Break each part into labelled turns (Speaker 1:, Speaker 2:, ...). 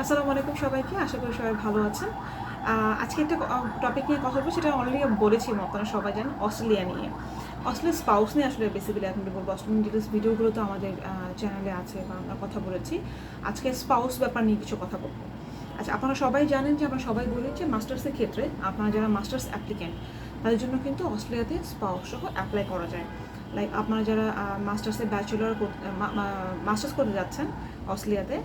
Speaker 1: আসসালামু আলাইকুম সবাইকে। আশা করি সবাই ভালো আছেন। আজকে একটা টপিক নিয়ে কথা বলবো, সেটা অলরেডি বলেছি, আপনারা সবাই জানেন, অস্ট্রেলিয়া নিয়ে। অস্ট্রেলিয়ার স্পাউস নিয়ে আসলে বেসিক্যালি এখন বলবো। অস্ট্রেলিয়ান ডিটেলস ভিডিওগুলো তো আমাদের চ্যানেলে আছে বা আমরা কথা বলেছি। আজকে স্পাউস ব্যাপার নিয়ে কিছু কথা বলবো। আচ্ছা, আপনারা সবাই জানেন যে আমরা সবাই বলি যে মাস্টার্সের ক্ষেত্রে আপনারা যারা মাস্টার্স অ্যাপ্লিক্যান্ট তাদের জন্য কিন্তু অস্ট্রেলিয়াতে স্পাউস সহ অ্যাপ্লাই করা যায়। লাইক আপনারা যারা মাস্টার্সে মাস্টার্স করতে যাচ্ছেন অস্ট্রেলিয়াতে,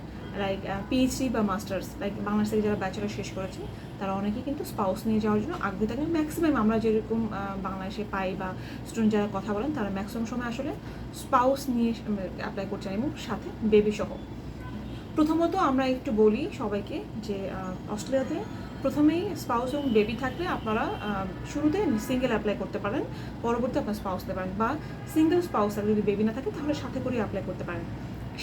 Speaker 1: লাইক পিএইচডি বা মাস্টার্স, লাইক বাংলাদেশ থেকে যারা ব্যাচেলর শেষ করেছে তারা অনেকেই কিন্তু স্পাউস নিয়ে যাওয়ার জন্য আগ্রহী থাকেন। ম্যাক্সিমাম আমরা যেরকম বাংলাদেশে পাই বা স্টুডেন্ট যারা কথা বলেন তারা ম্যাক্সিমাম সময় আসলে স্পাউস নিয়ে অ্যাপ্লাই করছেন এবং সাথে বেবি সহ। প্রথমত আমরা একটু বলি সবাইকে যে অস্ট্রেলিয়াতে প্রথমেই স্পাউস এবং বেবি থাকলে আপনারা শুরুতে সিঙ্গেল অ্যাপ্লাই করতে পারেন, পরবর্তী আপনার স্পাউস দিতে পারেন, বা সিঙ্গেল স্পাউস আর যদি বেবি না থাকে তাহলে সাথে করে অ্যাপ্লাই করতে পারেন।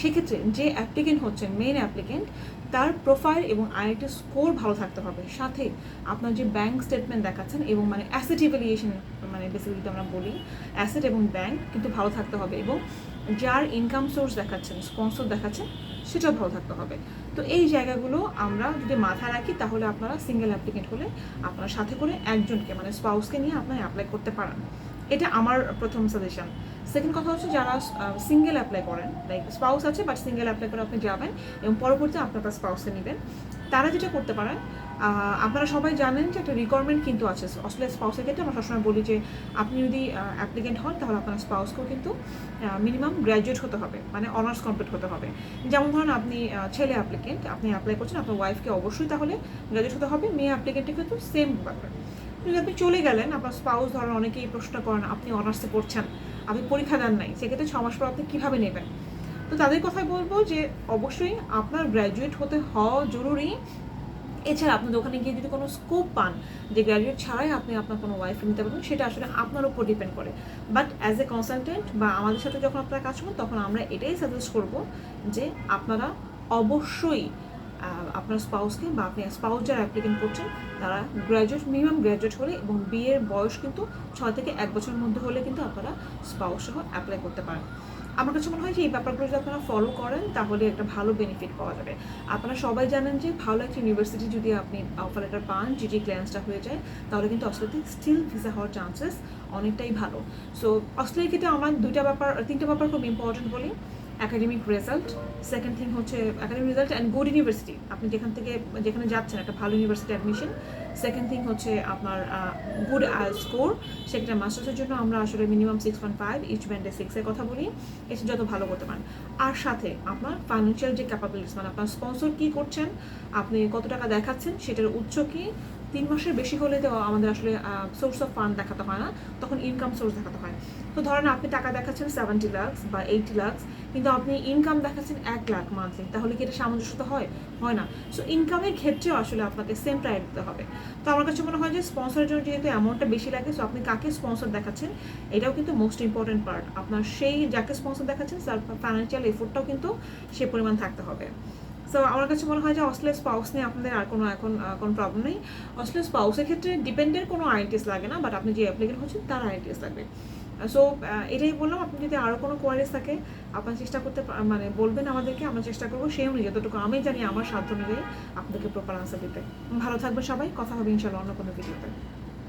Speaker 1: সেক্ষেত্রে যে অ্যাপ্লিকেন্ট হচ্ছেন, মেইন অ্যাপ্লিকেন্ট, তার প্রোফাইল এবং আইআইটি স্কোর ভালো থাকতে হবে। সাথে আপনার যে ব্যাংক স্টেটমেন্ট দেখাচ্ছেন এবং মানে অ্যাসেট ইভ্যালুয়েশন, মানে বেসিক্যালি আমরা বলি অ্যাসেট এবং ব্যাংক কিন্তু ভালো থাকতে হবে, এবং যার ইনকাম সোর্স দেখাচ্ছেন, স্পন্সর দেখাচ্ছেন, সেটাও ভালো থাকতে হবে। তো এই জায়গাগুলো আমরা যদি মাথায় রাখি তাহলে আপনারা সিঙ্গেল অ্যাপ্লিকেন্ট হলে আপনার সাথে করে একজনকে মানে স্পাউসকে নিয়ে আপনারা অ্যাপ্লাই করতে পারেন। এটা আমার প্রথম সাজেশন। সেকেন্ড কথা হচ্ছে, যারা সিঙ্গেল অ্যাপ্লাই করেন, লাইক স্পাউস আছে বাট সিঙ্গেল অ্যাপ্লাই করে আপনি যাবেন এবং পরবর্তী আপনার স্পাউসকে নেবেন, তারা যেটা করতে পারেন, আপনারা সবাই জানেন যে একটা রিকোয়ারমেন্ট কিন্তু আছে অস্ট্রেলিয়া স্পাউসের ক্ষেত্রে। আমরা সবসময় বলি যে আপনি যদি অ্যাপ্লিকেন্ট হন তাহলে আপনার স্পাউসকেও কিন্তু মিনিমাম গ্র্যাজুয়েট হতে হবে, মানে অনার্স কমপ্লিট হতে হবে। যেমন ধরুন আপনি ছেলে অ্যাপ্লিকেন্ট, আপনি অ্যাপ্লাই করছেন, আপনার ওয়াইফকে অবশ্যই তাহলে গ্র্যাজুয়েট হতে হবে। মেয়ে অ্যাপ্লিকেন্টের কিন্তু সেম ব্যাপার। যদি আপনি চলে গেলেন, আপনার স্পাউস ধরেন, অনেকেই প্রশ্ন করেন আপনি অনার্সে পড়ছেন, আপনি পরীক্ষা দেন নাই, সেক্ষেত্রে 6 মাস পর আপনি কীভাবে নেবেন? তো তাদের কথাই বলবো যে অবশ্যই আপনার গ্র্যাজুয়েট হতে হওয়া জরুরি। এছাড়া আপনাদের ওখানে গিয়ে যদি কোনো স্কোপ পান যে গ্র্যাজুয়েট ছাড়াই আপনি আপনার কোনো ওয়াইফ নিতে পারবেন, সেটা আসলে আপনার উপর ডিপেন্ড করে। বাট অ্যাজ এ কনসালটেন্ট বা আমাদের সাথে যখন আপনারা কাজ করবেন তখন আমরা এটাই সাজেস্ট করব যে আপনারা অবশ্যই আপনার স্পাউসকে বা আপনি স্পাউস যারা অ্যাপ্লিকেন্ট করছেন তারা গ্র্যাজুয়েট, মিনিমাম গ্র্যাজুয়েট হলে এবং বিয়ের বয়স কিন্তু 6 থেকে 1 বছরের মধ্যে হলে কিন্তু আপনারা স্পাউস সহ অ্যাপ্লাই করতে পারেন। আমার কাছে মনে হয় যে এই ব্যাপারগুলো যদি আপনারা ফলো করেন তাহলে একটা ভালো বেনিফিট পাওয়া যাবে। আপনারা সবাই জানেন যে ভালো একটা ইউনিভার্সিটি যদি আপনি অফার লেটার পান, জিটি ক্লিয়ারেন্সটা হয়ে যায়, তাহলে কিন্তু অস্ট্রেলিয়াতে স্টিল ভিসা হওয়ার চান্সেস অনেকটাই ভালো। সো অস্ট্রেলিয়ার ক্ষেত্রে আমার তিনটা ব্যাপার খুব ইম্পর্টেন্ট বলি। অ্যাকাডেমিক রেজাল্ট, সেকেন্ড থিং হচ্ছে academic result and good university, আপনি যেখানে যাচ্ছেন একটা ভালো ইউনিভার্সিটি অ্যাডমিশন। সেকেন্ড থিং হচ্ছে আপনার গুড স্কোর। সেক্ষেত্রে মাস্টার্সের জন্য আমরা আসলে মিনিমাম 6.5, ইচ ব্যান্ডে 6-এর কথা বলি, এসে যত ভালো করতে পারেন। আর সাথে আপনার ফাইন্যান্সিয়াল যে ক্যাপাবিলিটিস, মানে আপনার স্পন্সর কী করছেন, আপনি কত টাকা দেখাচ্ছেন, সেটার উৎস কী। 3 মাসের বেশি হলে তো আমাদের আসলে সোর্স অফ ফান্ড দেখাতে হয় না, তখন ইনকাম সোর্স দেখাতে হয়। তো ধরেন আপনি টাকা দেখাচ্ছেন 70 লাখ বা 80 লাখ, কিন্তু আপনি ইনকাম দেখাচ্ছেন 1 লাখ মান্থলি, তাহলে কি এটা সামঞ্জস্যতা হয়? হয় না। সো ইনকামের ক্ষেত্রেও আসলে আপনাকে সেম প্রায়োরিটি দিতে হবে। তো আমার কাছে মনে হয় যে স্পন্সরের জন্য যেহেতু অ্যামাউন্টটা বেশি লাগে, সো আপনি কাকে স্পন্সর দেখাচ্ছেন এটাও কিন্তু মোস্ট ইম্পর্টেন্ট পার্ট। আপনার সেই যাকে স্পন্সর দেখাচ্ছেন তার ফাইন্যান্সিয়াল এফোর্টটাও কিন্তু সে পরিমাণ থাকতে হবে। সো আমার কাছে মনে হয় যে অস্ট্রেলিয়ার স্পাউস নিয়ে আপনাদের আর কোনো প্রবলেম নেই। অস্ট্রেলিয়ার স্পাউসের ক্ষেত্রে ডিপেন্ডেন্ট কোনো আইএনটিএস লাগে না, বাট আপনি যে অ্যাপ্লিকেন্ট হচ্ছেন তার আইএনটিএস লাগবে। সো এটাই বললাম। আপনি যদি আরও কোনো কোয়ারিজ থাকে আপনার চেষ্টা করতে মানে বলবেন আমাদেরকে, আমরা চেষ্টা করবো সেই অনুযায়ী, যতটুকু আমি জানি আমার সাধ্য অনুযায়ী আপনাদেরকে প্রপার আনসার দিতে। ভালো থাকবেন সবাই, কথা হবে ইনশাল্লাহ অন্য কোনো ভিডিওতে।